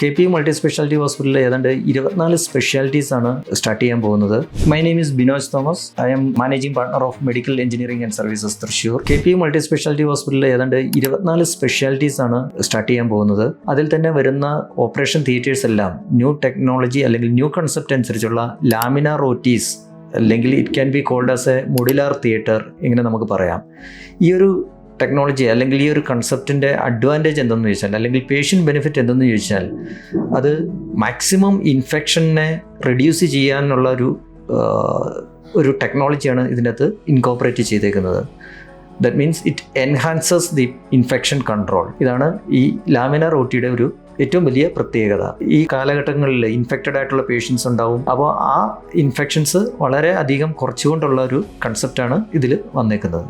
KP multi speciality ഹോസ്പിറ്റലിൽ ഏതാണ്ട് 24 specialities ആണ് സ്റ്റാർട്ട് ചെയ്യാൻ പോകുന്നത്. My name is Binoj Thomas. I M managing partner of medical engineering and services Thrissur. KP multi speciality ഹോസ്പിറ്റലിൽ ഏതാണ്ട് 24 സ്പെഷ്യാലിറ്റീസ് ആണ് സ്റ്റാർട്ട് ചെയ്യാൻ പോകുന്നത്. അതിൽ തന്നെ വരുന്ന ഓപ്പറേഷൻ തിയേറ്റേഴ്സ് എല്ലാം ന്യൂ ടെക്നോളജി അല്ലെങ്കിൽ ന്യൂ കൺസെപ്റ്റ് അനുസരിച്ചുള്ള ലാമിനാർ OTs അല്ലെങ്കിൽ it can be called as a modular theatre, ഇങ്ങനെ നമുക്ക് പറയാം. ഈ ഒരു ടെക്നോളജി അല്ലെങ്കിൽ ഈ ഒരു കൺസെപ്റ്റിൻ്റെ അഡ്വാൻറ്റേജ് എന്തെന്ന് ചോദിച്ചാൽ, അല്ലെങ്കിൽ പേഷ്യൻ്റ് ബെനിഫിറ്റ് എന്തെന്ന് ചോദിച്ചാൽ, അത് മാക്സിമം ഇൻഫെക്ഷനെ റെഡ്യൂസ് ചെയ്യാനുള്ള ഒരു ടെക്നോളജിയാണ് ഇതിനകത്ത് ഇൻകോപ്പറേറ്റ് ചെയ്തേക്കുന്നത്. That means it enhances the infection control. ഇതാണ് ഈ ലാമിനാർ OTയുടെ ഒരു ഏറ്റവും വലിയ പ്രത്യേകത. ഈ കാലഘട്ടങ്ങളിൽ ഇൻഫെക്റ്റഡ് ആയിട്ടുള്ള പേഷ്യൻസ് ഉണ്ടാവും. അപ്പോൾ ആ ഇൻഫെക്ഷൻസ് വളരെ അധികം കുറച്ചുകൊണ്ടുള്ള ഒരു കൺസെപ്റ്റാണ് ഇതിൽ വന്നേക്കുന്നത്.